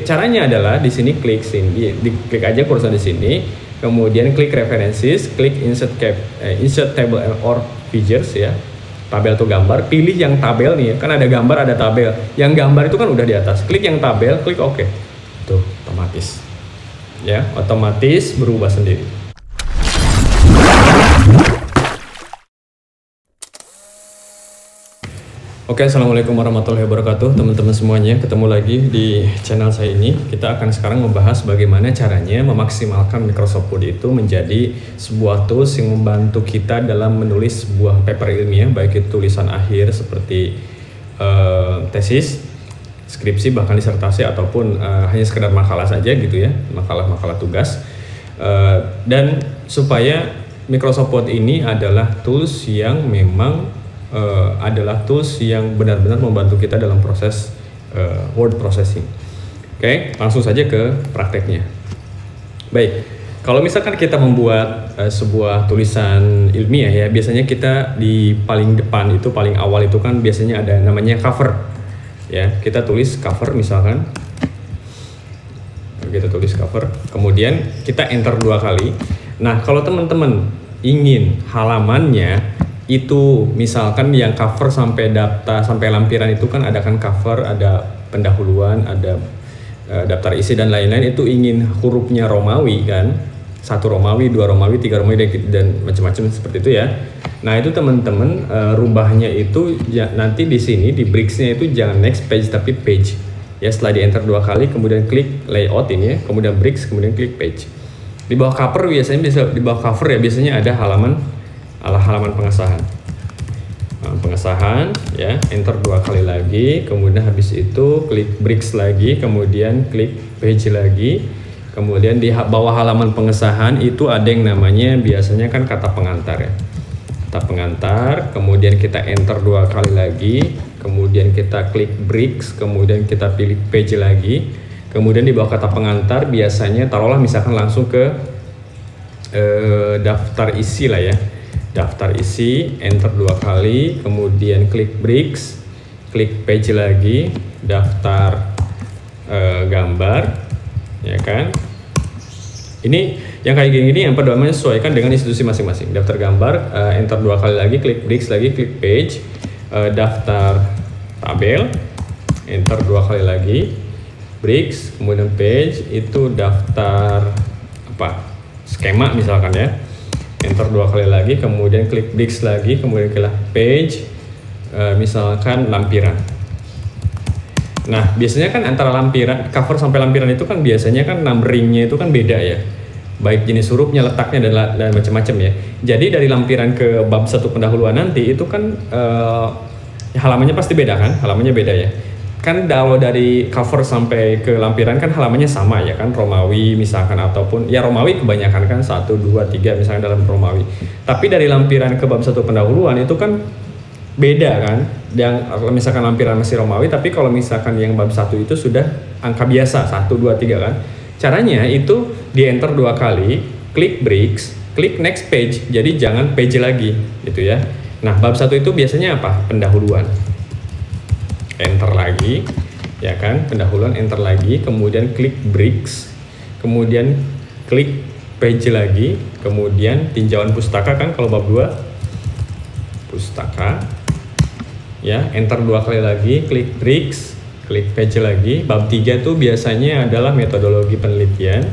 caranya adalah di sini klik sini, klik aja kursor di sini, kemudian klik references, klik insert table or figures ya. Tabel atau gambar, pilih yang tabel nih, kan ada gambar ada tabel. Yang gambar itu kan udah di atas. Klik yang tabel, klik OK. Tuh, otomatis. Ya, otomatis berubah sendiri. Oke, assalamualaikum warahmatullahi wabarakatuh teman-teman semuanya. Ketemu lagi di channel saya ini. Kita akan sekarang membahas bagaimana caranya memaksimalkan Microsoft Word itu menjadi sebuah tools yang membantu kita dalam menulis sebuah paper ilmiah, baik itu tulisan akhir seperti tesis, skripsi, bahkan disertasi, ataupun hanya sekedar makalah saja gitu ya, makalah-makalah tugas. Dan supaya Microsoft Word ini adalah tools yang memang adalah tools yang benar-benar membantu kita dalam proses word processing. Oke, langsung saja ke prakteknya. Baik, kalau misalkan kita membuat sebuah tulisan ilmiah ya, biasanya kita di paling depan itu, paling awal itu kan biasanya ada namanya cover. Ya, kita tulis cover misalkan. Kita tulis cover, kemudian kita enter 2 kali. Nah, kalau teman-teman ingin halamannya itu misalkan yang cover sampai daftar sampai lampiran itu kan ada kan cover, ada pendahuluan, ada daftar isi dan lain-lain, itu ingin hurufnya Romawi kan, 1 Romawi, 2 Romawi, 3 Romawi dan macam-macam seperti itu ya. Nah itu teman-teman rubahnya itu ya, nanti di sini di Bricks-nya itu jangan next page tapi page ya. Setelah di enter 2 kali kemudian klik layout ini ya, kemudian Bricks, kemudian klik page. Di bawah cover biasanya di bawah cover ya biasanya ada halaman pengesahan. Pengesahan ya, enter 2 kali lagi, kemudian habis itu klik Bricks lagi, kemudian klik page lagi, kemudian di bawah halaman pengesahan itu ada yang namanya biasanya kan kata pengantar ya. Kata pengantar, kemudian kita enter 2 kali lagi, kemudian kita klik Bricks, kemudian kita pilih page lagi, kemudian di bawah kata pengantar biasanya taruhlah misalkan langsung ke daftar isi lah ya. Daftar isi, enter 2 kali, kemudian klik Bricks, klik page lagi, daftar gambar, ya kan? Ini yang kayak gini yang pedomannya sesuaikan dengan institusi masing-masing. Daftar gambar, enter 2 kali lagi, klik Bricks lagi, klik page, daftar tabel, enter 2 kali lagi, Bricks, kemudian page, itu daftar skema misalkan ya. Enter 2 kali lagi, kemudian klik Bricks lagi, kemudian klik page, misalkan lampiran. Nah biasanya kan antara lampiran, cover sampai lampiran itu kan biasanya kan numberingnya itu kan beda ya, baik jenis hurufnya, letaknya dan macam-macam ya. Jadi dari lampiran ke bab 1 pendahuluan nanti itu kan halamannya pasti beda kan, halamannya beda ya. Kan kalau dari cover sampai ke lampiran kan halamannya sama ya kan, Romawi misalkan, ataupun ya Romawi kebanyakan kan 1, 2, 3 misalkan dalam Romawi. Tapi dari lampiran ke bab 1 pendahuluan itu kan beda kan, yang misalkan lampiran masih Romawi, tapi kalau misalkan yang bab 1 itu sudah angka biasa 1, 2, 3 kan. Caranya itu di enter 2 kali, klik Bricks, klik next page, jadi jangan page lagi gitu ya. Nah bab 1 itu biasanya apa? Pendahuluan. Enter lagi ya kan, pendahuluan, enter lagi, kemudian klik Bricks, kemudian klik page lagi, kemudian tinjauan pustaka kan kalau bab 2 pustaka ya, enter 2 kali lagi, klik Bricks, klik page lagi. Bab 3 itu biasanya adalah metodologi penelitian.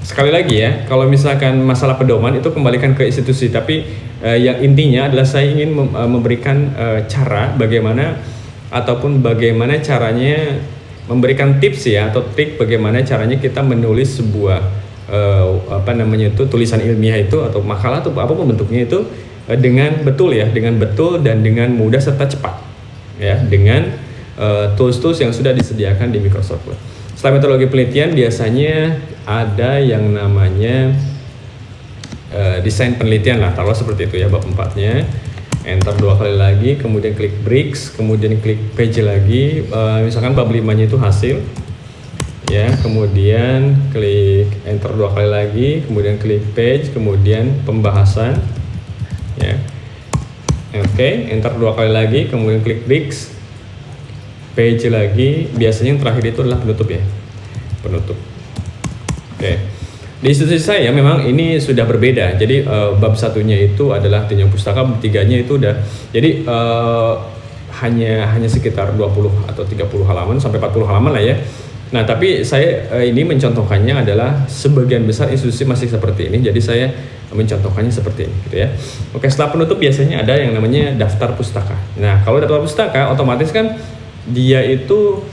Sekali lagi ya, kalau misalkan masalah pedoman itu kembalikan ke institusi, tapi yang intinya adalah saya ingin memberikan cara bagaimana ataupun bagaimana caranya memberikan tips ya, atau trik bagaimana caranya kita menulis sebuah tulisan ilmiah itu atau makalah atau apapun bentuknya itu dengan betul ya, dengan betul dan dengan mudah serta cepat ya, dengan tools-tools yang sudah disediakan di Microsoft Word. Setelah metodologi penelitian biasanya ada yang namanya desain penelitian lah, taruh seperti itu ya, bab 4-nya. Enter 2 kali lagi, kemudian klik Bricks, kemudian klik page lagi, misalkan bab 5-nya itu hasil ya, kemudian klik enter 2 kali lagi, kemudian klik page, kemudian pembahasan ya. Oke, enter 2 kali lagi, kemudian klik Bricks, page lagi, biasanya yang terakhir itu adalah penutup ya, penutup. Oke. Di institusi saya memang ini sudah berbeda. Jadi bab satunya itu adalah tinjau pustaka, bab tiganya itu udah. Jadi hanya sekitar 20 atau 30 halaman sampai 40 halaman lah ya. Nah, tapi saya ini mencontohkannya adalah sebagian besar institusi masih seperti ini. Jadi saya mencontohkannya seperti ini gitu ya. Oke, setelah penutup biasanya ada yang namanya daftar pustaka. Nah, kalau daftar pustaka otomatis kan dia itu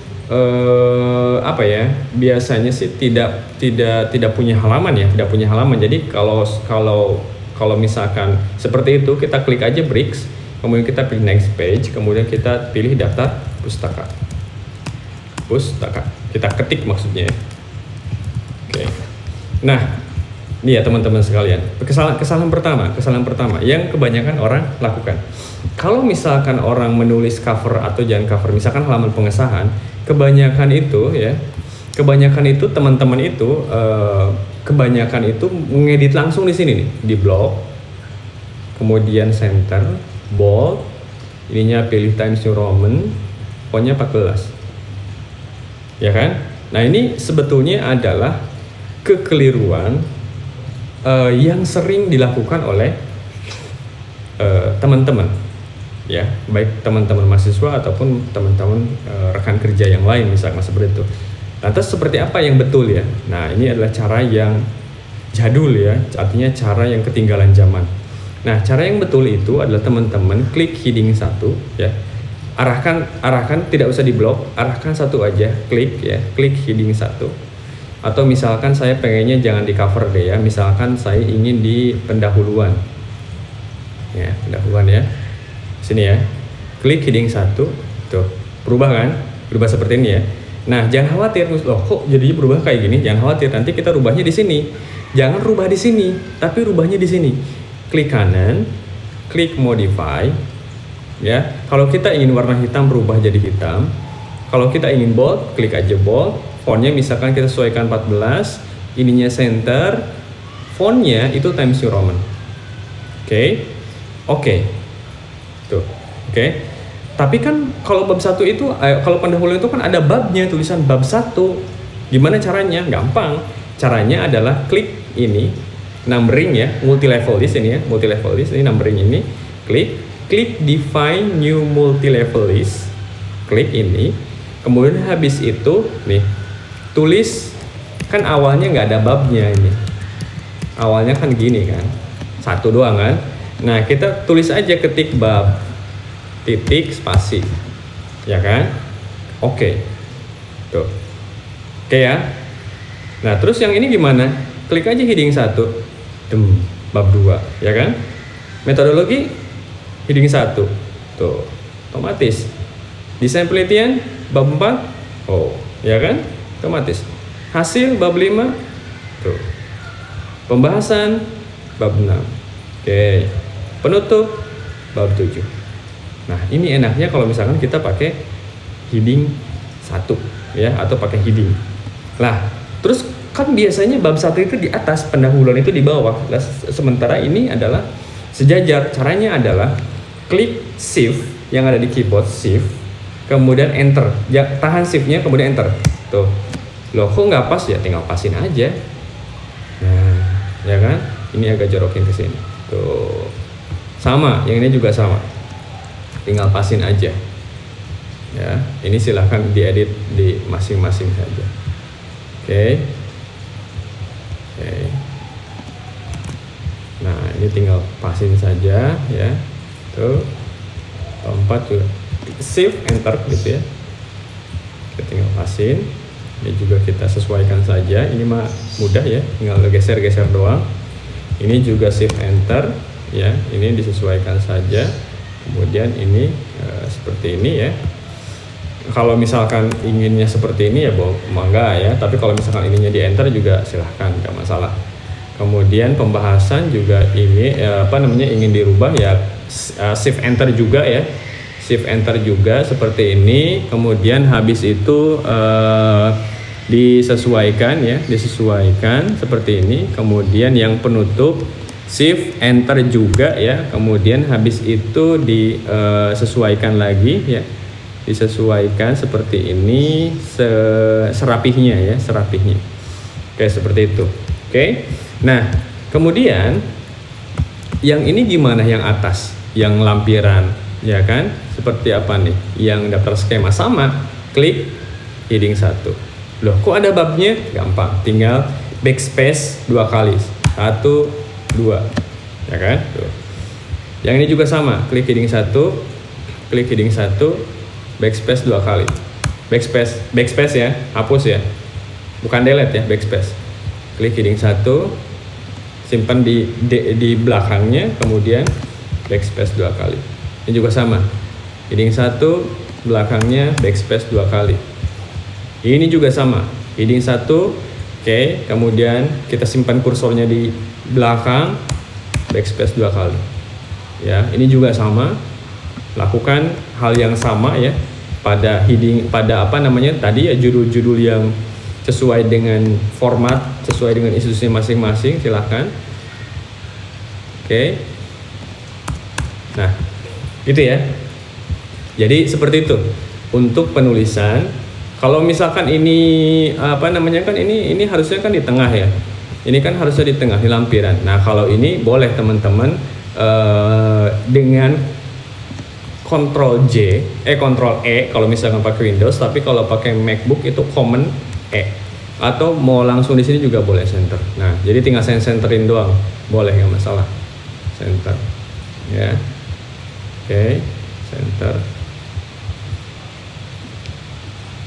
apa ya, biasanya sih tidak punya halaman ya, tidak punya halaman. Jadi kalau misalkan seperti itu, kita klik aja Bricks, kemudian kita pilih next page, kemudian kita pilih daftar pustaka, kita ketik maksudnya. Oke. Nah, ini ya teman-teman sekalian, kesalahan pertama yang kebanyakan orang lakukan. Kalau misalkan orang menulis cover atau jangan cover, misalkan halaman pengesahan, kebanyakan itu teman-teman itu kebanyakan itu mengedit langsung di sini nih, di blog, kemudian center, bold, ininya pilih Times New Roman, fontnya 14, ya kan? Nah, ini sebetulnya adalah kekeliruan yang sering dilakukan oleh teman-teman, ya, baik teman-teman mahasiswa ataupun teman-teman rekan kerja yang lain misalkan seperti itu. Lantas seperti apa yang betul ya? Nah, ini adalah cara yang jadul ya, artinya cara yang ketinggalan zaman. Nah, cara yang betul itu adalah teman-teman klik heading 1 ya. Arahkan tidak usah di blok, arahkan satu aja, klik ya, klik heading 1. Atau misalkan saya pengennya jangan di cover deh ya, misalkan saya ingin di pendahuluan. Ya, pendahuluan ya. Sini ya, klik heading 1, tuh berubah kan, berubah seperti ini ya. Nah, jangan khawatir, loh kok jadinya berubah kayak gini, jangan khawatir, nanti kita rubahnya di sini. Jangan rubah di sini, tapi rubahnya di sini. Klik kanan, klik modify, ya. Kalau kita ingin warna hitam berubah jadi hitam, kalau kita ingin bold, klik aja bold, fontnya misalkan kita sesuaikan 14, ininya center, fontnya itu Times New Roman. Oke. Tuh, oke. Tapi kan kalau bab 1 itu, kalau pendahuluan itu kan ada babnya, tulisan bab 1. Gimana caranya? Gampang. Caranya adalah klik ini, numbering ya, multi level list ini ya, multi level list ini numbering ini, klik define new multi level list, klik ini, kemudian habis itu nih, tulis, kan awalnya nggak ada babnya ini, awalnya kan gini kan, 1 doang kan. Nah, kita tulis aja, ketik bab, titik, spasi, ya kan? Oke. Tuh. Oke ya. Nah, terus yang ini gimana? Klik aja heading 1, bab 2, ya kan? Metodologi, heading 1, tuh, otomatis. Desain penelitian, bab 4, ya kan? Otomatis. Hasil, bab 5, tuh. Pembahasan, bab 6. Oke. Penutup, bab 7. Nah, ini enaknya kalau misalkan kita pakai heading 1 ya, atau pakai heading. Lah, terus kan biasanya bab 1 itu di atas, pendahuluan itu di bawah. Nah, sementara ini adalah sejajar. Caranya adalah klik shift yang ada di keyboard, shift, kemudian enter. Ya, tahan shiftnya kemudian enter. Tuh. Loh, kok nggak pas ya? Tinggal pasin aja. Nah, ya kan? Ini agak jorokin ke sini. Tuh. Sama, yang ini juga sama. Tinggal pasin aja. Ya, ini silahkan diedit di masing-masing saja. Oke. Nah, ini tinggal pasin saja ya. Tuh. Tempat juga. Shift enter gitu ya. Kita tinggal pasin. Ini juga kita sesuaikan saja. Ini mah mudah ya, tinggal geser-geser doang. Ini juga shift enter ya. Ini disesuaikan saja. Kemudian ini seperti ini ya. Kalau misalkan inginnya seperti ini ya mangga ya, tapi kalau misalkan ininya di enter juga silahkan, nggak masalah. Kemudian pembahasan juga ini ingin dirubah ya, shift enter juga ya, shift enter juga seperti ini. Kemudian habis itu disesuaikan ya, disesuaikan seperti ini. Kemudian yang penutup shift enter juga ya, kemudian habis itu disesuaikan lagi ya, disesuaikan seperti ini, serapihnya ya, serapihnya. Oke, seperti itu. Oke. Nah, kemudian yang ini gimana, yang atas, yang lampiran, ya kan? Seperti apa nih? Yang daftar skema sama, klik heading 1. Loh, kok ada babnya? Gampang, tinggal backspace 2 kali. 1, 2. Ya kan? Tuh. Yang ini juga sama, klik heading 1, klik heading 1, backspace 2 kali. Backspace ya, hapus ya. Bukan delete ya, backspace. Klik heading 1, simpan di belakangnya, kemudian backspace 2 kali. Ini juga sama. Heading 1, belakangnya backspace 2 kali. Ini juga sama. Heading 1, oke, kemudian kita simpan kursornya di belakang, backspace 2 kali. Ya, ini juga sama. Lakukan hal yang sama ya pada heading, pada apa namanya tadi ya, judul-judul yang sesuai dengan format, sesuai dengan institusi masing-masing, silahkan. Oke. Nah, itu ya. Jadi seperti itu untuk penulisan. Kalau misalkan ini apa namanya kan ini harusnya kan di tengah ya. Ini kan harusnya di tengah, di lampiran. Nah, kalau ini boleh teman-teman dengan Ctrl E kalau misalkan pakai Windows, tapi kalau pakai MacBook itu Command E, atau mau langsung di sini juga boleh center. Nah, jadi tinggal saya centerin doang, boleh, nggak masalah. Center, ya, oke, center,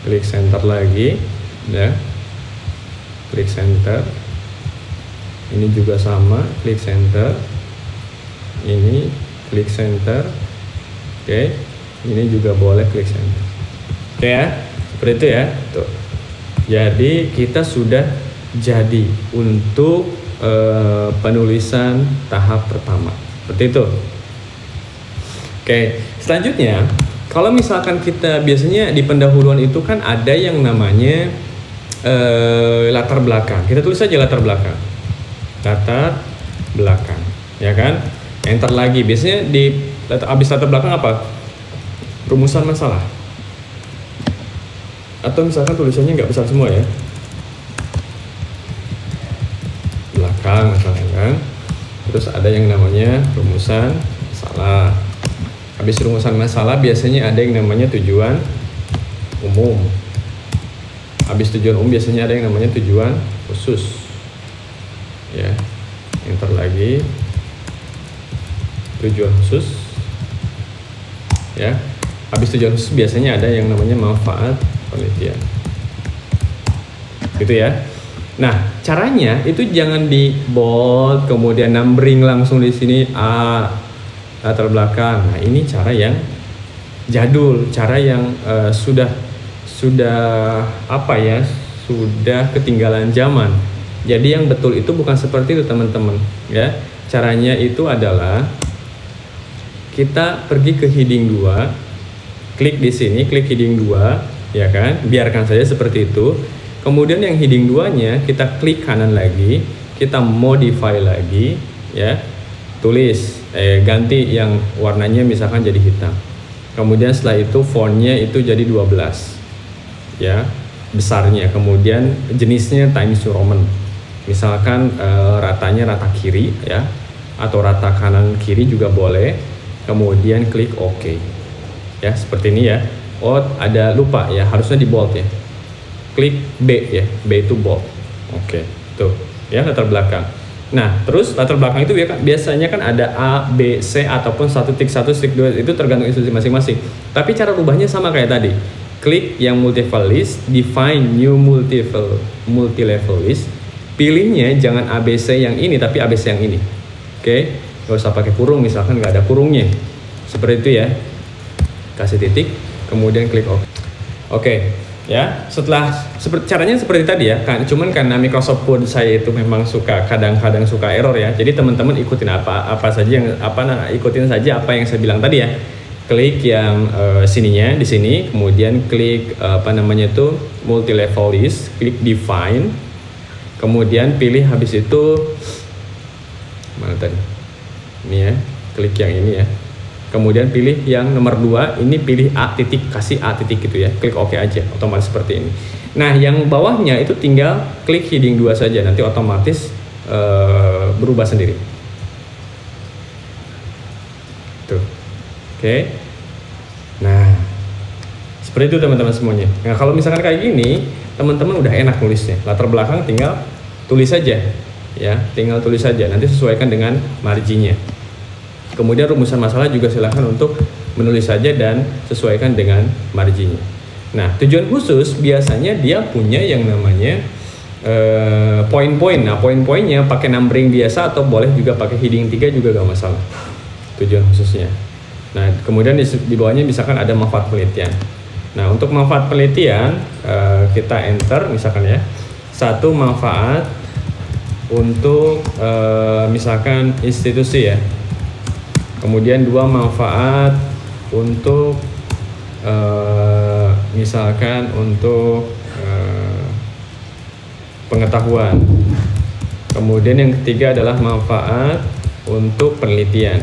klik center lagi, ya, klik center. Ini juga sama, klik center, ini klik center. Oke, ini juga boleh klik center. Oke ya, seperti itu ya. Tuh. Jadi kita sudah jadi untuk penulisan tahap pertama. Seperti itu. Oke, selanjutnya kalau misalkan kita biasanya di pendahuluan itu kan ada yang namanya latar belakang. Kita tulis saja latar belakang. Latar belakang, ya kan? Enter lagi. Biasanya di habis latar belakang apa? Rumusan masalah. Atau misalkan tulisannya nggak besar semua ya. Belakang misalnya kan. Terus ada yang namanya rumusan masalah. Habis rumusan masalah biasanya ada yang namanya tujuan umum. Habis tujuan umum biasanya ada yang namanya tujuan khusus. Ya. Enter lagi. Tujuan khusus. Ya, habis tujuan khusus biasanya ada yang namanya manfaat penelitian, gitu ya. Nah, caranya itu jangan di bold kemudian numbering langsung di sini latar belakang. Nah, ini cara yang jadul, cara yang sudah apa ya, sudah ketinggalan zaman. Jadi yang betul itu bukan seperti itu teman-teman, ya. Caranya itu adalah kita pergi ke heading 2, klik di sini, klik heading 2, ya kan? Biarkan saja seperti itu. Kemudian yang heading 2-nya kita klik kanan lagi, kita modify lagi, ya. Tulis, ganti yang warnanya misalkan jadi hitam. Kemudian setelah itu fontnya itu jadi 12. Ya, besarnya. Kemudian jenisnya Times New Roman. Misalkan ratanya rata kiri ya, atau rata kanan kiri juga boleh. Kemudian klik OK, ya seperti ini ya. Oh, ada lupa ya, harusnya di bold ya. Klik B ya, B itu bold. Oke, tuh ya latar belakang. Nah, terus latar belakang itu biasanya kan ada A, B, C ataupun 1 tik 1 tik 2, itu tergantung institusi masing-masing. Tapi cara rubahnya sama kayak tadi. Klik yang multi-level list, define new multi-level list. Pilihnya jangan ABC yang ini tapi ABC yang ini. Oke. Gak usah pakai kurung, misalkan nggak ada kurungnya, seperti itu ya. Kasih titik, kemudian klik OK. Oke, ya. Setelah caranya seperti tadi ya, kan. Cuman karena Microsoft Word saya itu memang kadang-kadang suka error ya. Jadi teman-teman ikutin apa saja yang ikutin saja apa yang saya bilang tadi ya. Klik yang sininya di sini, kemudian klik multi level list, klik define, kemudian pilih habis itu mana tadi? Ini ya, klik yang ini ya. Kemudian pilih yang nomor 2, ini pilih A titik, kasih A titik gitu ya, klik OK aja, otomatis seperti ini. Nah yang bawahnya itu tinggal klik heading 2 saja, nanti otomatis berubah sendiri. Tuh, oke. Nah seperti itu teman-teman semuanya. Nah kalau misalkan kayak gini, teman-teman udah enak nulisnya, latar belakang tinggal tulis saja ya, tinggal tulis saja, nanti sesuaikan dengan marginnya. Kemudian rumusan masalah juga silahkan untuk menulis saja dan sesuaikan dengan marginnya. Nah tujuan khusus biasanya dia punya yang namanya poin-poin. Nah poin-poinnya pakai numbering biasa atau boleh juga pakai heading 3 juga gak masalah tujuan khususnya. Nah kemudian di bawahnya misalkan ada manfaat penelitian. Nah untuk manfaat penelitian kita enter misalkan ya, satu manfaat untuk misalkan institusi ya. Kemudian 2 manfaat untuk misalkan untuk pengetahuan. Kemudian yang ketiga adalah manfaat untuk penelitian.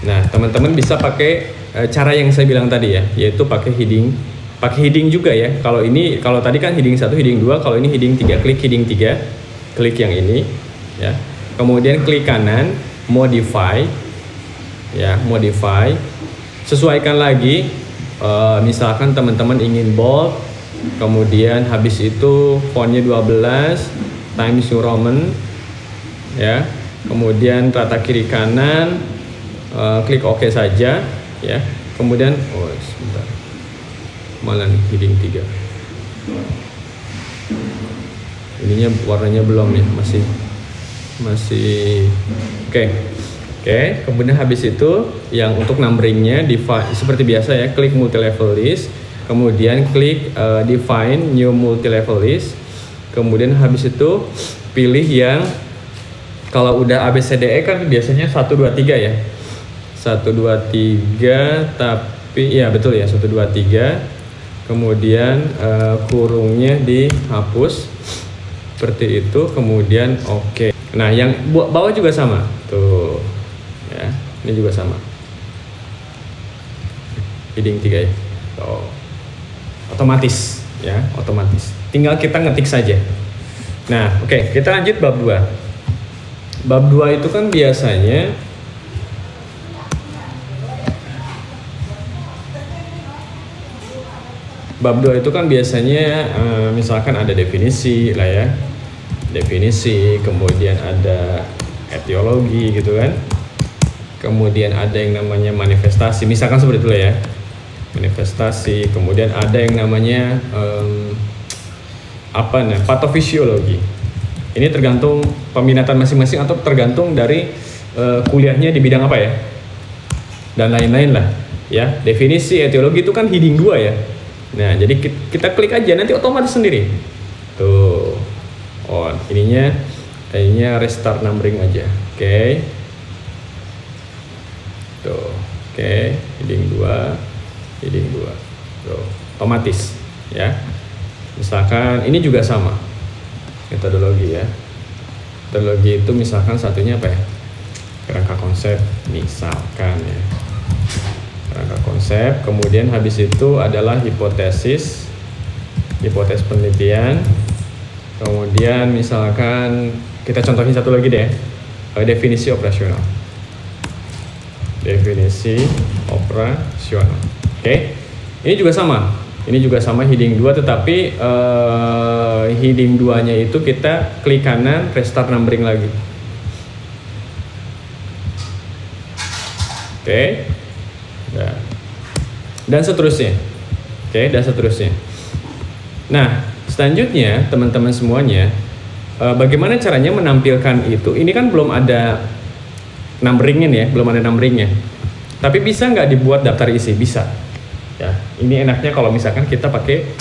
Nah teman-teman bisa pakai cara yang saya bilang tadi ya, yaitu pakai heading juga ya. Kalau tadi kan heading 1, heading 2, kalau ini heading 3, klik heading 3, klik yang ini ya. Kemudian klik kanan, modify ya, modify, sesuaikan lagi, misalkan teman-teman ingin bold, kemudian habis itu fontnya 12 Times New Roman ya, kemudian rata kiri kanan, klik OK saja ya. Kemudian sebentar, malah nih heading 3 ininya warnanya belum nih, masih oke. Kemudian habis itu yang untuk numberingnya seperti biasa ya, klik multi level list, kemudian klik define new multi level list, kemudian habis itu pilih yang kalau udah ABCDE kan biasanya 1 2 3 ya, 1 2 3, tapi ya betul ya 1 2 3, kemudian kurungnya dihapus seperti itu, kemudian oke. Nah yang bawah juga sama tuh ya, ini juga sama heading 3 ya. Tuh. Otomatis ya, otomatis tinggal kita ngetik saja. Nah oke, kita lanjut bab 2. Bab 2 itu kan biasanya misalkan ada definisi lah ya, definisi, kemudian ada etiologi gitu kan, kemudian ada yang namanya manifestasi, misalkan seperti itu lah ya, manifestasi, kemudian ada yang namanya patofisiologi. Ini tergantung peminatan masing-masing atau tergantung dari kuliahnya di bidang apa ya, dan lain-lain lah ya. Definisi etiologi itu kan heading 2 ya. Nah jadi kita klik aja, nanti otomatis sendiri tuh. Oh ininya restart numbering aja. Oke. Tuh. Oke, heading 2. Tuh, otomatis ya. Misalkan ini juga sama metodologi ya. Metodologi itu misalkan satunya apa ya? Kerangka konsep misalkan ya. Kerangka konsep, kemudian habis itu adalah hipotesis penelitian. Kemudian misalkan kita contohin satu lagi deh, definisi operasional. Oke, ini juga sama heading 2, tetapi heading 2 nya itu kita klik kanan, restart numbering lagi. Oke. Dan seterusnya. Nah selanjutnya teman-teman semuanya, bagaimana caranya menampilkan itu? Ini kan belum ada numberingnya, tapi bisa nggak dibuat daftar isi? Bisa ya. Ini enaknya kalau misalkan kita pakai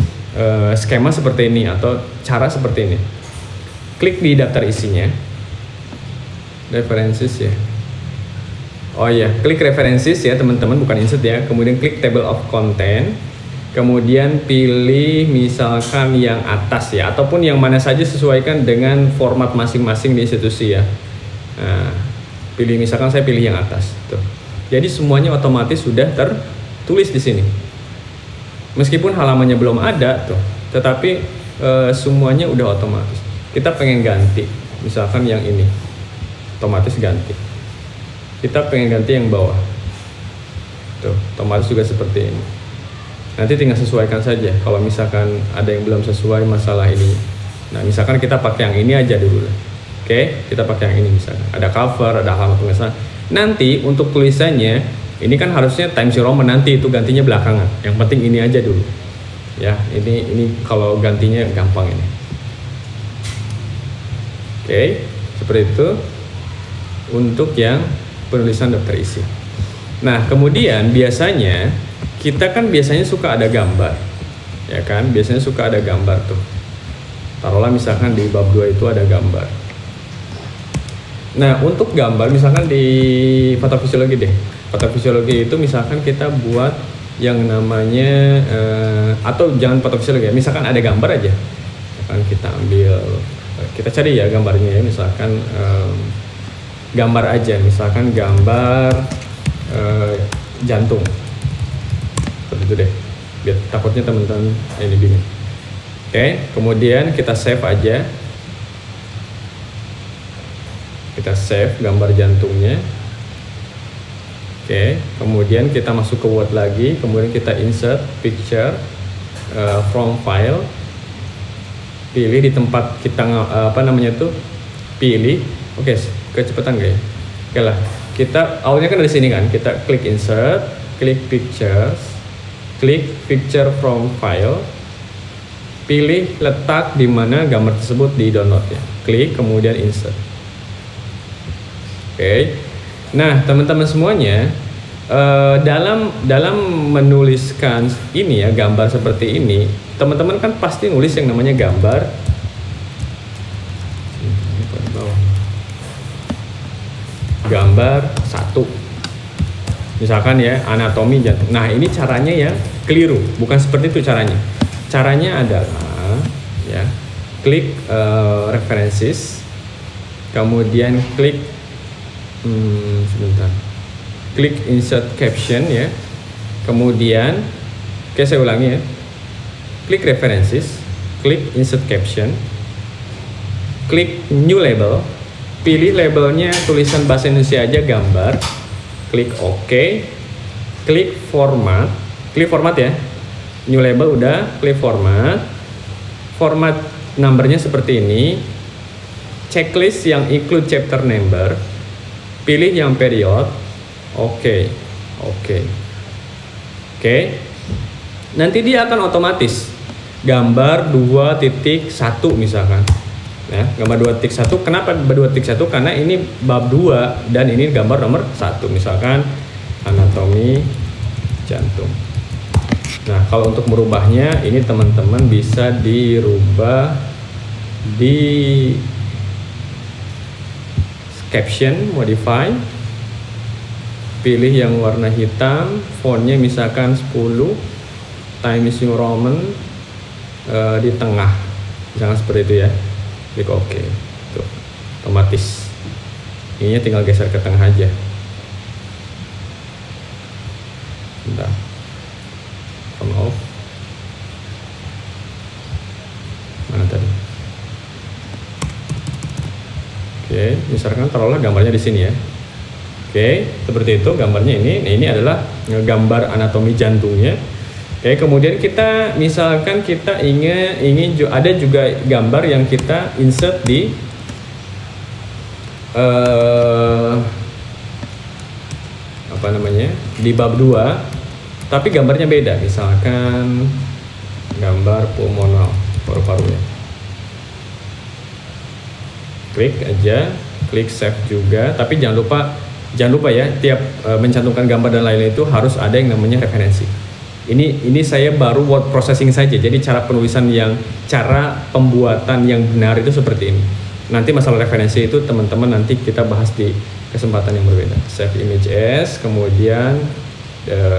skema seperti ini atau cara seperti ini. Klik di daftar isinya, references ya. Oh iya, klik references ya teman-teman, bukan insert ya. Kemudian klik table of content, kemudian pilih misalkan yang atas ya, ataupun yang mana saja, sesuaikan dengan format masing-masing di institusi ya. Nah, pilih, misalkan saya pilih yang atas tuh. Jadi semuanya otomatis sudah tertulis di sini. Meskipun halamannya belum ada tuh, tetapi semuanya udah otomatis. Kita pengen ganti, misalkan yang ini, otomatis ganti. Kita pengen ganti yang bawah, tuh, otomatis juga seperti ini. Nanti tinggal sesuaikan saja. Kalau misalkan ada yang belum sesuai masalah ini, nah misalkan kita pakai yang ini aja dulu. Oke, kita pakai yang ini misalkan. Ada cover, ada halaman pengesahan. Nanti untuk tulisannya, ini kan harusnya Times New Roman, nanti itu gantinya belakangan. Yang penting ini aja dulu. Ya, ini kalau gantinya gampang ini. Oke, seperti itu untuk yang penulisan daftar isi. Nah, kemudian biasanya kita kan biasanya suka ada gambar. Ya kan? Biasanya suka ada gambar tuh. Taruhlah misalkan di bab 2 itu ada gambar. Nah, untuk gambar misalkan di patofisiologi deh. Patofisiologi itu misalkan kita buat yang namanya atau jangan patofisiologi ya, misalkan ada gambar aja. Kan kita ambil, kita cari ya gambarnya ya, misalkan gambar aja, misalkan gambar jantung. Seperti itu deh. Biar takutnya teman-teman ini bingung. Oke, kemudian kita save aja. Kita save gambar jantungnya. Oke, kemudian kita masuk ke Word lagi, kemudian kita insert picture from file. Pilih di tempat kita pilih. Oke, kecepatan guys. Oke lah. Kita awalnya kan dari sini kan, kita klik insert, klik pictures, klik picture from file. Pilih letak di mana gambar tersebut di download ya. Klik kemudian insert. Oke, nah teman-teman semuanya dalam menuliskan ini ya, gambar seperti ini, teman-teman kan pasti nulis yang namanya gambar. Gambar 1, misalkan ya anatomi jantung. Nah ini caranya ya keliru, bukan seperti itu caranya. Caranya adalah ya klik references, kemudian klik klik insert caption ya, kemudian saya ulangi ya, klik references, klik insert caption, klik new label, pilih labelnya tulisan bahasa Indonesia aja gambar, klik OK, klik format ya, new label udah, klik format numbernya seperti ini, checklist yang include chapter number, pilih yang period, oke. Nanti dia akan otomatis gambar 2.1 misalkan. Ya, gambar 2.1. Kenapa 2.1? Karena ini bab 2 dan ini gambar nomor 1 misalkan anatomi jantung. Nah, kalau untuk merubahnya ini teman-teman bisa dirubah di caption, modify, pilih yang warna hitam, fontnya misalkan 10, Times New Roman di tengah, misalkan seperti itu ya, klik OK, tuh, otomatis. Ininya tinggal geser ke tengah aja. Bentar, on off, mana tadi? Oke, misalkan taruhlah gambarnya di sini ya. Oke, seperti itu gambarnya ini. Nah, ini adalah gambar anatomi jantungnya. Oke, kemudian kita misalkan kita ingin ada juga gambar yang kita insert di di bab 2, tapi gambarnya beda. Misalkan gambar pulmonal, paru-paru ya. Klik aja, klik save juga, tapi jangan lupa ya, tiap mencantumkan gambar dan lain-lain itu harus ada yang namanya referensi. Ini saya baru word processing saja, jadi cara penulisan cara pembuatan yang benar itu seperti ini. Nanti masalah referensi itu teman-teman nanti kita bahas di kesempatan yang berbeda. Save image as, kemudian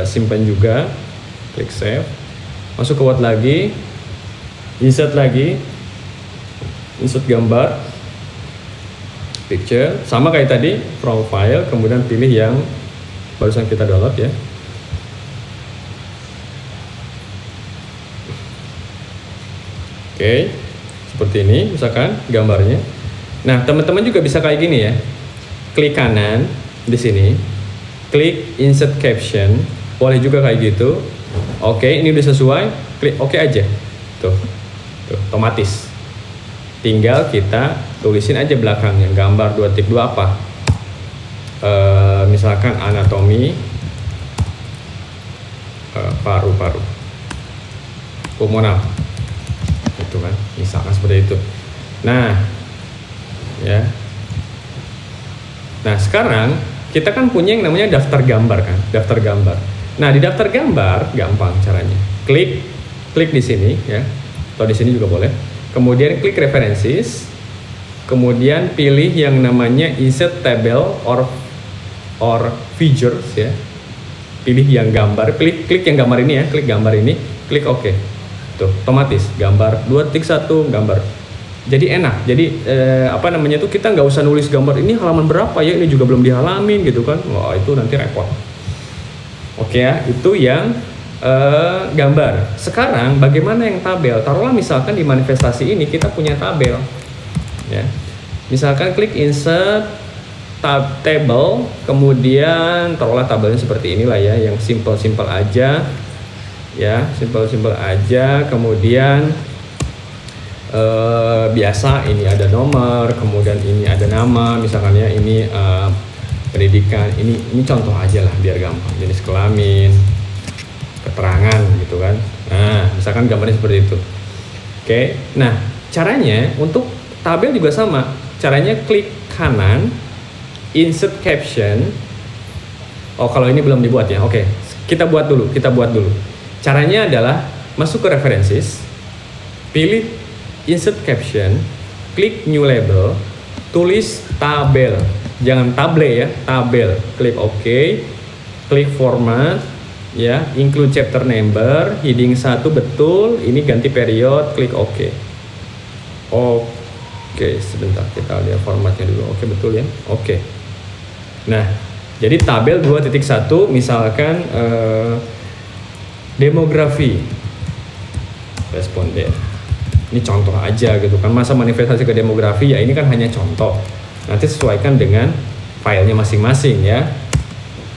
simpan juga, klik save, masuk ke Word lagi, insert gambar. picture, sama kayak tadi, from file, kemudian pilih yang barusan kita download ya. Oke, seperti ini misalkan gambarnya. Nah, teman-teman juga bisa kayak gini ya. Klik kanan di sini, klik insert caption, boleh juga kayak gitu. Oke, ini udah sesuai, klik oke aja. Tuh, otomatis. Tinggal kita tulisin aja belakangnya, gambar 2.2 apa. Misalkan anatomi paru-paru, pulmonal. Itu kan, misalkan seperti itu. Nah, ya. Nah, sekarang kita kan punya yang namanya daftar gambar kan, daftar gambar. Nah, di daftar gambar gampang caranya. Klik di sini ya, atau di sini juga boleh. Kemudian klik references. Kemudian pilih yang namanya insert table or features ya. Pilih yang gambar, klik yang gambar ini ya, klik gambar ini, klik OK. Tuh, otomatis gambar 2.1 gambar. Jadi enak. Jadi apa namanya tuh, kita nggak usah nulis gambar ini halaman berapa ya, ini juga belum dihalamin gitu kan. Wah, itu nanti repot. Oke ya, itu yang gambar. Sekarang bagaimana yang tabel? Taruhlah misalkan di manifestasi ini kita punya tabel. Ya. Misalkan klik insert table, kemudian taruhlah tabelnya seperti inilah ya, yang simple aja. Ya, simple aja. Kemudian biasa ini ada nomor, kemudian ini ada nama, misalkan ya ini pendidikan, ini contoh aja lah biar gampang, jenis kelamin, keterangan gitu kan. Nah, misalkan gambarnya seperti itu. Oke, nah caranya untuk tabel juga sama. Caranya klik kanan, insert caption. Oh, kalau ini belum dibuat ya. Oke, kita buat dulu. Caranya adalah masuk ke references, pilih insert caption, klik new label, tulis tabel. Jangan table ya, tabel. Klik OK, klik format, ya, include chapter number, heading 1 betul, ini ganti period, klik OK. Oke, sebentar kita lihat formatnya dulu. Oke, betul ya. Oke. Nah, jadi tabel 2.1 misalkan demografi responden. Ini contoh aja gitu kan, masa manifestasi ke demografi ya, ini kan hanya contoh. Nanti sesuaikan dengan filenya masing-masing ya.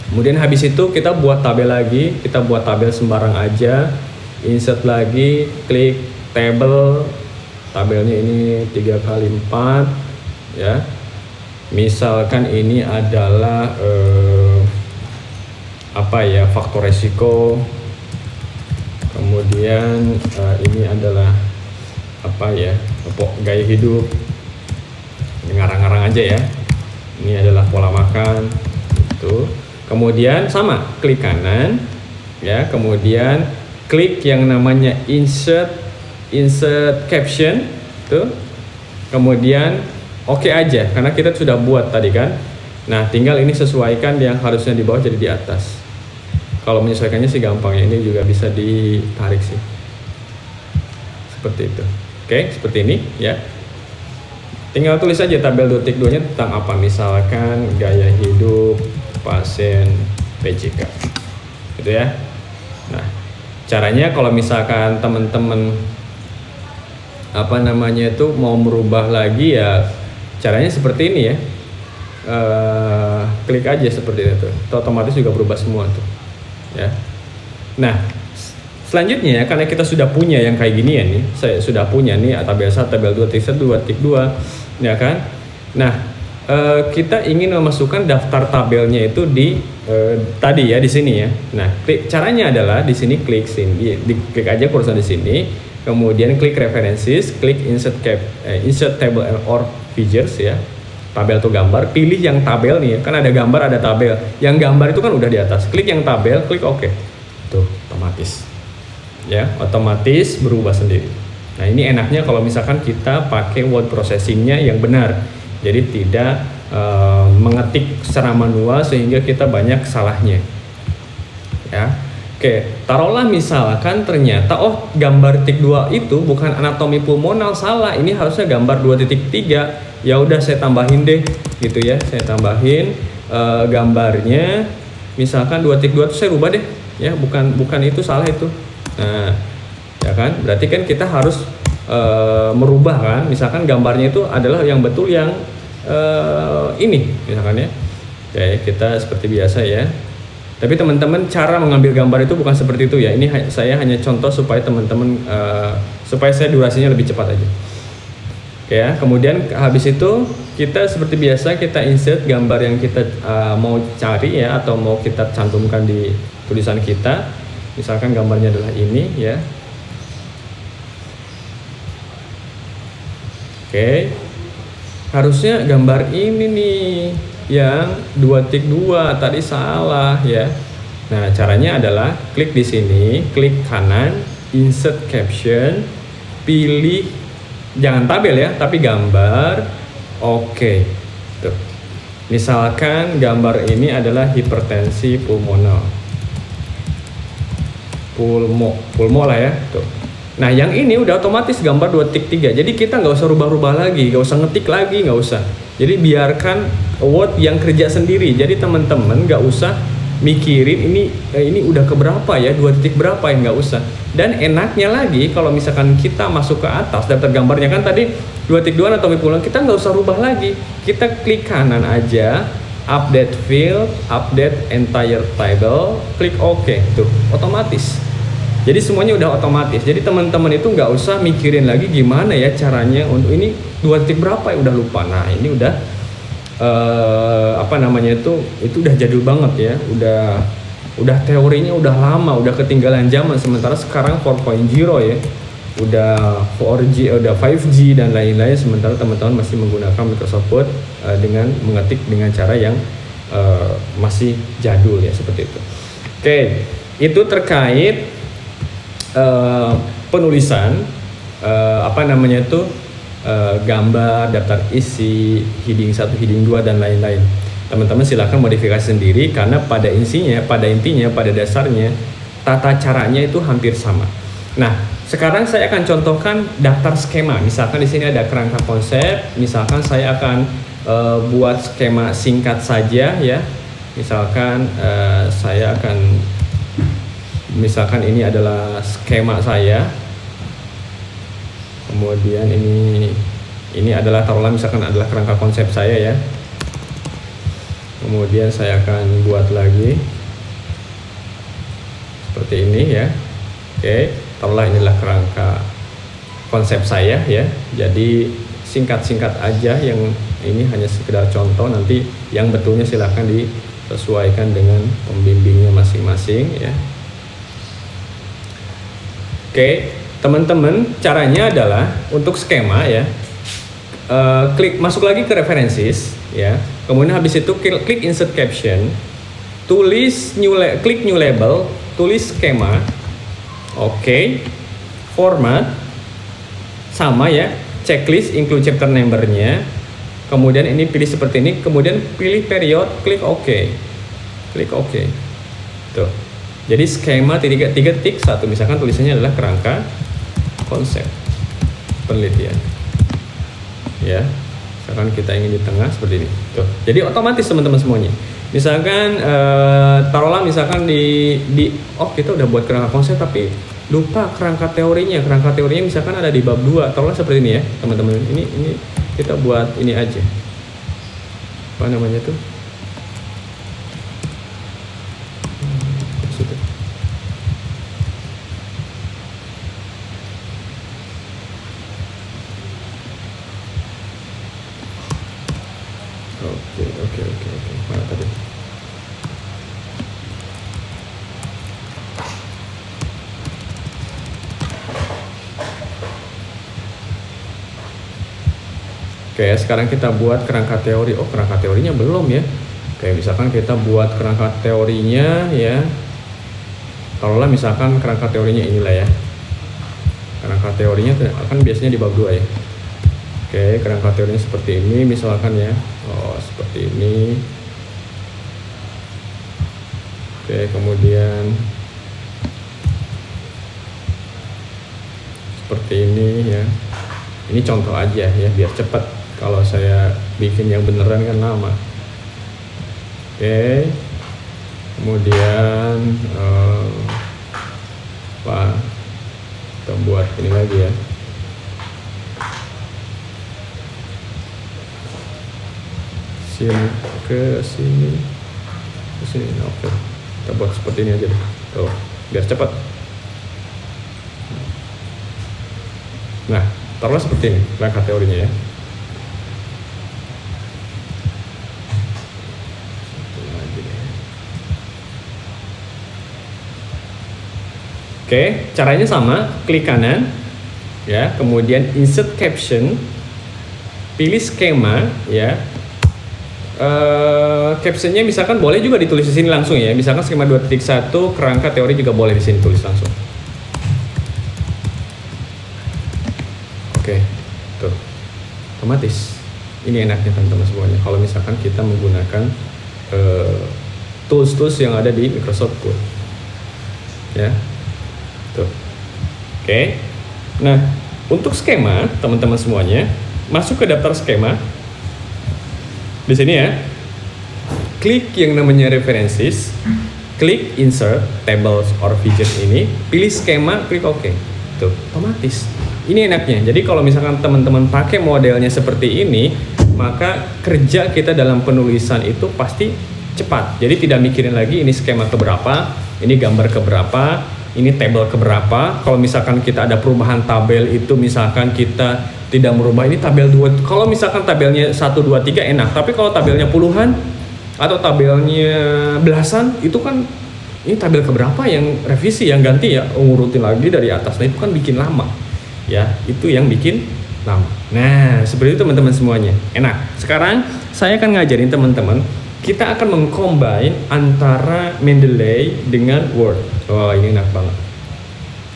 Kemudian habis itu kita buat tabel lagi, kita buat tabel sembarang aja, insert lagi, klik table, tabelnya ini 3x4 ya. Misalkan ini adalah apa ya, faktor resiko. Kemudian ini adalah apa ya, gaya hidup, ngarang-ngarang aja ya. Ini adalah pola makan itu. Kemudian sama, klik kanan ya, kemudian klik yang namanya insert caption tuh, kemudian oke aja karena kita sudah buat tadi kan. Nah, tinggal ini sesuaikan yang harusnya di bawah jadi di atas. Kalau menyesuaikannya sih gampang ya, ini juga bisa ditarik sih seperti itu. Oke, seperti ini ya. Tinggal tulis aja tabel 2.2 nya tentang apa, misalkan gaya hidup pasien PJK gitu ya. Nah, caranya kalau misalkan teman-teman apa namanya itu mau merubah lagi ya, caranya seperti ini ya. Klik aja seperti itu, otomatis juga berubah semua tuh ya. Nah, selanjutnya karena kita sudah punya yang kayak gini ya nih, saya sudah punya nih tabel 1, tabel 2.2 ya kan. Nah, kita ingin memasukkan daftar tabelnya itu di tadi ya, di sini ya. Nah, caranya adalah di sini klik sini, klik aja kursor di sini, kemudian klik references, klik insert table or features ya. Tabel atau gambar, pilih yang tabel nih ya. Kan ada gambar, ada tabel. Yang gambar itu kan udah di atas. Klik yang tabel, klik OK. Tuh, otomatis. Ya, otomatis berubah sendiri. Nah, ini enaknya kalau misalkan kita pakai word processingnya yang benar. Jadi tidak mengetik secara manual sehingga kita banyak salahnya. Ya. Oke, Oke, taruhlah misalkan ternyata gambar tik 2 itu bukan anatomi pulmonal, salah. Ini harusnya gambar 2.3. Ya udah saya tambahin deh gitu ya. Saya tambahin gambarnya misalkan 2.2 itu saya rubah deh ya, bukan itu, salah itu. Nah, ya kan? Berarti kan kita harus merubah kan. Misalkan gambarnya itu adalah yang betul yang ini misalkan ya. Oke, kita seperti biasa ya. Tapi teman-teman, cara mengambil gambar itu bukan seperti itu ya. Ini saya hanya contoh supaya teman-teman supaya saya durasinya lebih cepat aja. Oke ya. Kemudian habis itu kita seperti biasa kita insert gambar yang kita mau cari ya, atau mau kita cantumkan di tulisan kita. Misalkan gambarnya adalah ini ya. Oke. Harusnya gambar ini nih yang 2.2 tadi salah ya. Nah, caranya adalah klik di sini, klik kanan, insert caption, pilih jangan tabel ya, tapi gambar. Oke. Tuh. Misalkan gambar ini adalah hipertensi pulmonal. Pulmo lah ya. Tuh. Nah, yang ini udah otomatis gambar 2.3. Jadi kita nggak usah rubah-rubah lagi, nggak usah ngetik lagi, nggak usah. Jadi biarkan Word yang kerja sendiri. Jadi teman-teman nggak usah mikirin ini udah keberapa ya, 2 titik berapa ya, nggak usah. Dan enaknya lagi kalau misalkan kita masuk ke atas daftar gambarnya kan tadi 2.2 anatomi pulmoner, kita nggak usah rubah lagi. Kita klik kanan aja, update field, update entire table, klik OK, tuh otomatis. Jadi semuanya udah otomatis. Jadi teman-teman itu nggak usah mikirin lagi gimana ya caranya untuk ini 2 titik berapa ya, udah lupa. Nah, ini udah itu udah jadul banget ya, udah teorinya udah lama, udah ketinggalan zaman. Sementara sekarang 4.0 ya, udah 4G, udah 5G dan lain-lain. Sementara teman-teman masih menggunakan Microsoft Word dengan mengetik dengan cara yang masih jadul ya, seperti itu. Oke, itu terkait penulisan gambar, daftar isi, heading 1, heading 2 dan lain-lain. Teman-teman silahkan modifikasi sendiri karena pada intinya, pada dasarnya tata caranya itu hampir sama. Nah, sekarang saya akan contohkan daftar skema. Misalkan di sini ada kerangka konsep, misalkan saya akan buat skema singkat saja ya. Misalkan misalkan ini adalah skema saya. Kemudian ini adalah taruhlah misalkan adalah kerangka konsep saya ya. Kemudian saya akan buat lagi seperti ini ya. Oke, taruhlah inilah kerangka konsep saya ya. Jadi singkat-singkat aja, yang ini hanya sekedar contoh, nanti yang betulnya silahkan disesuaikan dengan pembimbingnya masing-masing ya. Oke. Teman-teman, caranya adalah untuk skema ya, klik masuk lagi ke references ya, kemudian habis itu klik insert caption, klik new label, tulis skema, oke, format sama ya, checklist include chapter number-nya, kemudian ini pilih seperti ini, kemudian pilih period, klik OK, tuh. Jadi skema 3.1 misalkan tulisannya adalah kerangka konsep penelitian ya. Misalkan kita ingin di tengah seperti ini tuh. Jadi otomatis teman-teman semuanya. Misalkan taruhlah misalkan kita udah buat kerangka konsep tapi lupa kerangka teorinya. Kerangka teorinya misalkan ada di bab 2, taruhlah seperti ini ya teman-teman. Ini kita buat ini aja, apa namanya tuh, Oke. Mana tadi? Oke, sekarang kita buat kerangka teori. Oh, kerangka teorinya belum ya. Oke, misalkan kita buat kerangka teorinya ya. Taruhlah misalkan kerangka teorinya inilah ya. Kerangka teorinya akan biasanya di bab 2 ya. Oke, kerangka teorinya seperti ini misalkan ya. Oh, seperti ini. Oke, kemudian seperti ini ya. Ini contoh aja ya biar cepat. Kalau saya bikin yang beneran kan lama. Oke. Kemudian kita buat ini lagi ya. Sini ke sini. Oke. Kita buat seperti ini aja deh. Tuh, biar cepat. Nah, taruhlah seperti ini langkah teorinya ya. Oke, caranya sama, klik kanan ya, kemudian insert caption, pilih skema ya. Captionnya misalkan boleh juga ditulis di sini langsung ya, misalkan skema 2.1 kerangka teori juga boleh di sini tulis langsung. Oke, tuh, otomatis. Ini enaknya teman-teman semuanya. Kalau misalkan kita menggunakan tools-tools yang ada di Microsoft Word, ya. Tuh. Oke. Nah, untuk skema, teman-teman semuanya, masuk ke daftar skema. Di sini ya. Klik yang namanya references, klik insert tables or widget ini, pilih skema, klik OK. Tuh, otomatis. Ini enaknya. Jadi kalau misalkan teman-teman pakai modelnya seperti ini, maka kerja kita dalam penulisan itu pasti cepat. Jadi tidak mikirin lagi ini skema keberapa, ini gambar keberapa, ini tabel keberapa. Kalau misalkan kita ada perubahan tabel itu, misalkan kita tidak merubah ini tabel 2. Kalau misalkan tabelnya 1, 2, 3 enak. Tapi kalau tabelnya puluhan atau tabelnya belasan, itu kan ini tabel keberapa yang revisi, yang ganti ya, ngurutin lagi dari atas. Nah itu kan bikin lama. Ya, itu yang bikin lama. Nah, seperti itu teman-teman semuanya. Enak. Sekarang saya akan ngajarin teman-teman, kita akan mengcombine antara Mendeley dengan Word. Oh, ini enak banget.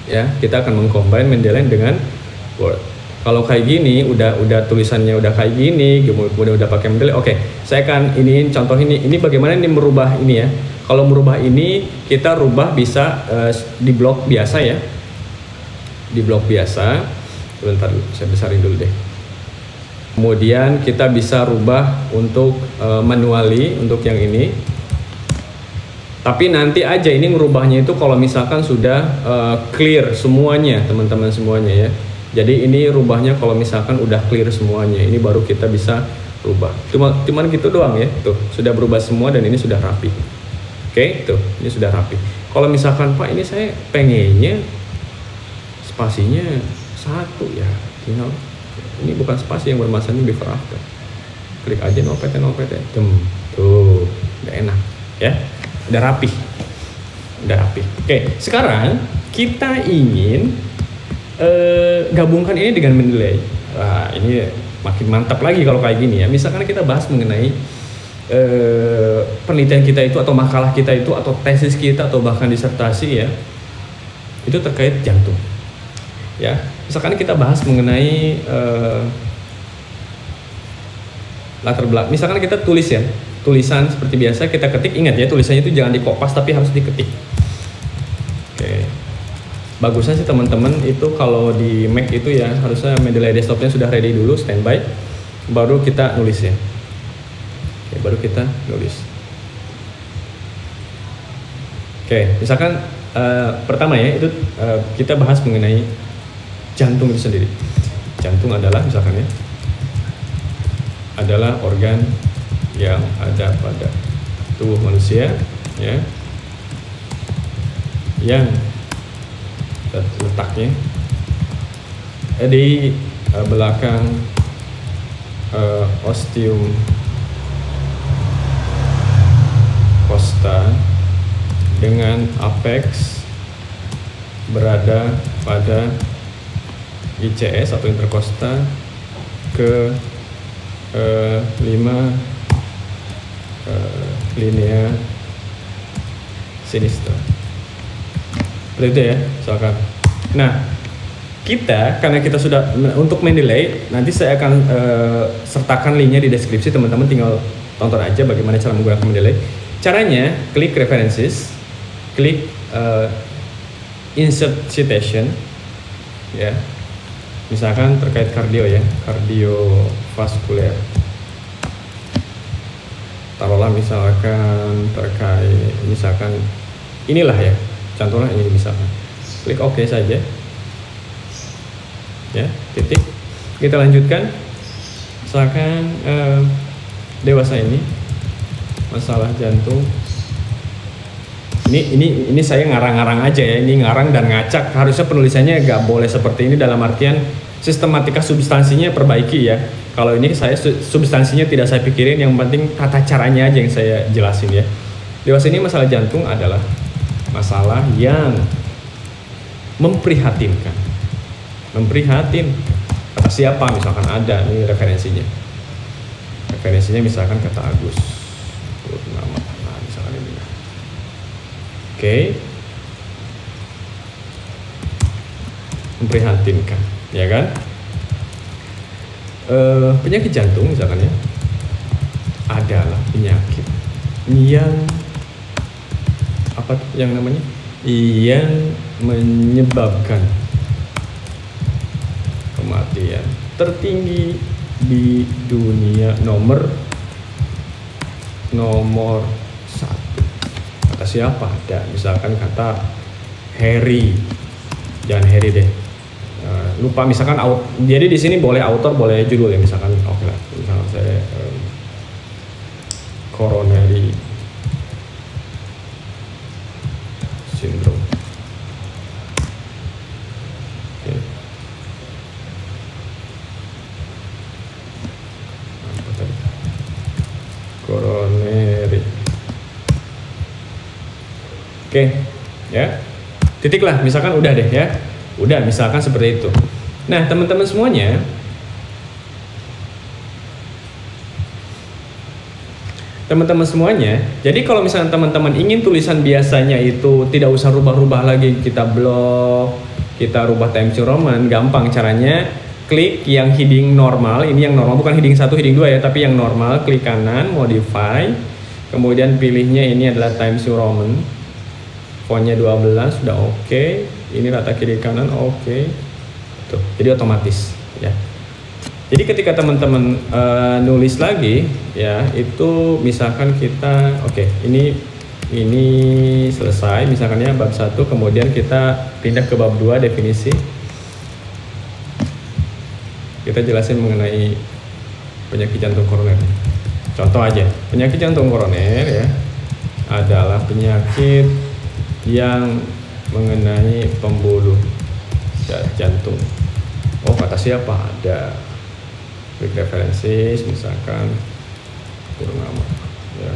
Ya, kita akan mengcombine Mendeley dengan Word. Kalau kayak gini, udah tulisannya udah kayak gini, kemudian udah pakai Mendeley. Oke, saya akan iniin contoh ini. Ini bagaimana ini merubah ini ya. Kalau merubah ini, kita rubah bisa di blok biasa ya. Di blok biasa. Bentar dulu, saya besarin dulu deh. Kemudian kita bisa rubah untuk manually untuk yang ini. Tapi nanti aja ini ngerubahnya itu kalau misalkan sudah clear semuanya, teman-teman semuanya ya. Jadi ini rubahnya kalau misalkan udah clear semuanya, ini baru kita bisa rubah. Cuman gitu doang ya. Tuh, sudah berubah semua dan ini sudah rapi. Oke, tuh, ini sudah rapi. Kalau misalkan Pak, ini saya pengennya spasinya 1 ya, tinggal ini bukan spasi yang bermasalah, ini before after. Klik aja no PT. Tuh, udah enak ya. Udah rapi. Oke, sekarang kita ingin gabungkan ini dengan Mendeley. Wah, ini makin mantap lagi kalau kayak gini ya. Misalkan kita bahas mengenai penelitian kita itu, atau makalah kita itu, atau tesis kita, atau bahkan disertasi ya, itu terkait jantung ya. Misalkan kita bahas mengenai latar belakang, misalkan kita tulis ya, tulisan seperti biasa kita ketik. Ingat ya, tulisannya itu jangan dikopas tapi harus diketik. Oke, bagusnya sih teman-teman itu kalau di Mac itu ya, harusnya Mendeley desktopnya sudah ready dulu, standby, baru kita nulis ya. Oke, baru kita nulis. Oke, misalkan pertama ya, itu kita bahas mengenai jantung itu sendiri. Jantung adalah misalkan ya, adalah organ yang ada pada tubuh manusia ya, yang letaknya di belakang ostium costa dengan apex berada pada ICS atau intercosta ke 5 linea sinistra. Seperti itu ya, misalkan. Nah, kita karena kita sudah untuk Mendeley, nanti saya akan sertakan linknya di deskripsi, teman-teman tinggal tonton aja bagaimana cara menggunakan Mendeley. Caranya, klik references, klik insert citation ya. Misalkan terkait kardio ya, kardiovaskuler. Taruhlah misalkan terkait, misalkan inilah ya, contohnya ini misalkan. Klik OK saja. Ya, titik. Kita lanjutkan. Misalkan dewasa ini masalah jantung. Ini saya ngarang-ngarang aja ya, ini ngarang dan ngacak. Harusnya penulisannya nggak boleh seperti ini, dalam artian sistematika substansinya perbaiki ya. Kalau ini saya substansinya tidak saya pikirin, yang penting tata caranya aja yang saya jelasin ya. Dewasa ini masalah jantung adalah masalah yang memprihatinkan. Memprihatin. Kata siapa? Misalkan ada, ini referensinya. Referensinya misalkan kata Agus Purnama. Nah, misalkan ini. Oke. Memprihatinkan, ya kan? Penyakit jantung misalkan ya, adalah penyakit yang apa yang namanya? Yang menyebabkan kematian tertinggi di dunia nomor 1. Kata siapa? Ada, misalkan kata Harry, jangan Harry deh. Lupa misalkan jadi di sini boleh author, boleh judul ya, misalkan oke lah, misalkan saya coronary syndrome. Okay. Apa tadi? Coronary. Oke, ya. Titik lah, misalkan udah deh ya. Udah, misalkan seperti itu. Nah, teman-teman semuanya, jadi kalau misalnya teman-teman ingin tulisan biasanya itu tidak usah rubah-rubah lagi, kita blok, kita rubah Times New Roman, gampang caranya. Klik yang heading normal, ini yang normal, bukan heading 1, heading 2 ya, tapi yang normal, klik kanan, modify, kemudian pilihnya ini adalah Times New Roman, fontnya 12, sudah oke. Ini rata kiri kanan, oke. Tuh, jadi otomatis ya. Jadi ketika teman-teman nulis lagi ya, itu misalkan kita ini selesai misalkan ya bab 1, kemudian kita pindah ke bab 2 definisi. Kita jelasin mengenai penyakit jantung koroner. Contoh aja, penyakit jantung koroner ya adalah penyakit yang mengenai pembuluh darah jantung. Oh, kata siapa? Ada. Klik referensi, misalkan Purnama. Ya.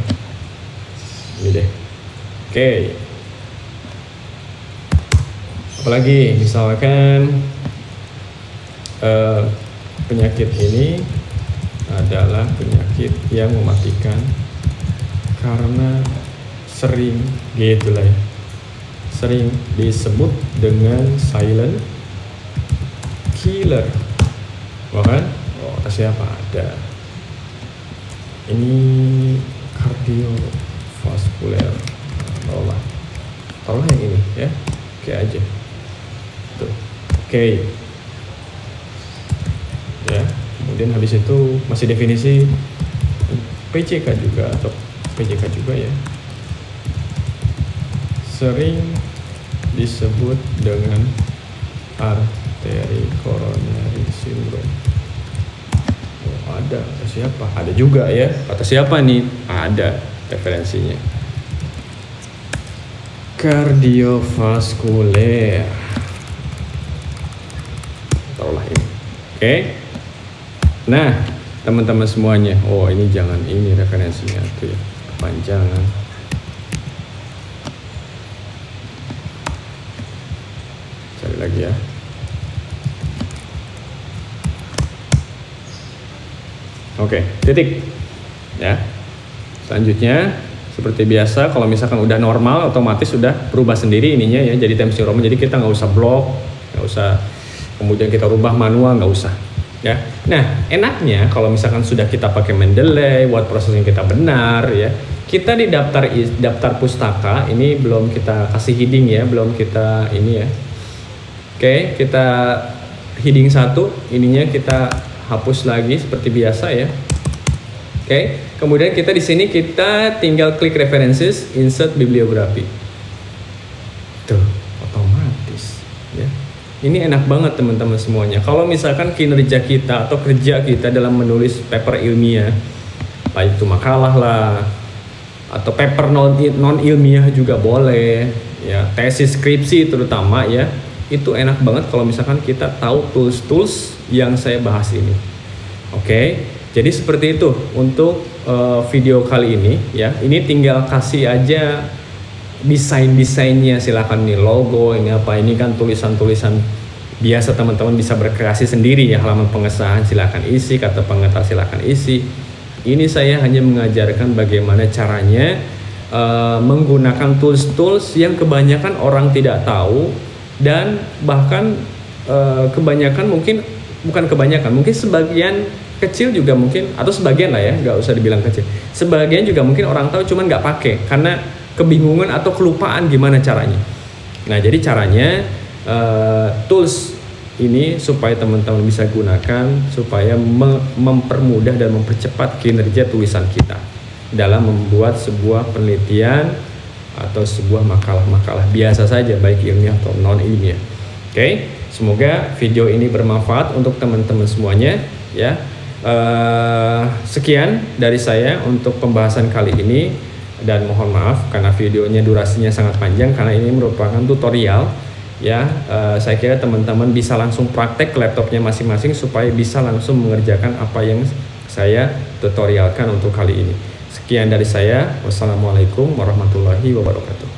Ini deh. Oke. Apalagi, misalkan penyakit ini adalah penyakit yang mematikan karena sering gitu lah ya. Sering disebut dengan silent killer, bahkan kata siapa? Ada. Ini kardiovaskuler, taruhlah yang ini ya, oke aja. Tuh, oke. Ya, kemudian habis itu masih definisi PCK juga atau PJK juga ya. Sering disebut dengan arteri coronary syndrome. Oh, ada. Kata siapa? Ada juga ya. Kata siapa nih? Ada referensinya. Kardiovaskuler. Taruhlah ini. Oke. Nah, teman-teman semuanya. Oh, ini jangan ini referensinya tuh ya. Kepanjangan. Lagi ya. Oke, titik ya. Selanjutnya seperti biasa, kalau misalkan udah normal otomatis sudah berubah sendiri ininya ya, jadi Times New Roman. Jadi kita nggak usah blok, nggak usah kemudian kita rubah manual, nggak usah ya. Nah, enaknya kalau misalkan sudah kita pakai Mendeley, word processing kita benar ya, kita di daftar pustaka ini belum kita kasih heading ya, belum kita ini ya. Oke, kita heading 1 ininya kita hapus lagi seperti biasa ya. Oke, kemudian kita di sini kita tinggal klik references, insert bibliografi. Tuh, otomatis ya. Ini enak banget teman-teman semuanya. Kalau misalkan kinerja kita atau kerja kita dalam menulis paper ilmiah, baik itu makalah lah atau paper non ilmiah juga boleh ya, tesis skripsi terutama ya, itu enak banget kalau misalkan kita tahu tools-tools yang saya bahas ini. Oke, jadi seperti itu untuk video kali ini ya. Ini tinggal kasih aja desainnya, silakan nih logo, ini apa, ini kan tulisan-tulisan biasa teman-teman bisa berkreasi sendiri ya, halaman pengesahan silakan isi, kata pengantar silakan isi. Ini saya hanya mengajarkan bagaimana caranya menggunakan tools-tools yang kebanyakan orang tidak tahu, dan bahkan kebanyakan mungkin, bukan kebanyakan, mungkin sebagian kecil juga mungkin, atau sebagian lah ya, nggak usah dibilang kecil, sebagian juga mungkin orang tahu cuman nggak pakai karena kebingungan atau kelupaan gimana caranya. Nah, jadi caranya tools ini supaya teman-teman bisa gunakan supaya mempermudah dan mempercepat kinerja tulisan kita dalam membuat sebuah penelitian atau sebuah makalah-makalah biasa saja, baik ilmiah atau non ilmiah. Oke, semoga video ini bermanfaat untuk teman-teman semuanya ya. Sekian dari saya untuk pembahasan kali ini. Dan mohon maaf karena videonya durasinya sangat panjang karena ini merupakan tutorial ya. Saya kira teman-teman bisa langsung praktek ke laptopnya masing-masing supaya bisa langsung mengerjakan apa yang saya tutorialkan untuk kali ini. Sekian dari saya. Wassalamualaikum warahmatullahi wabarakatuh.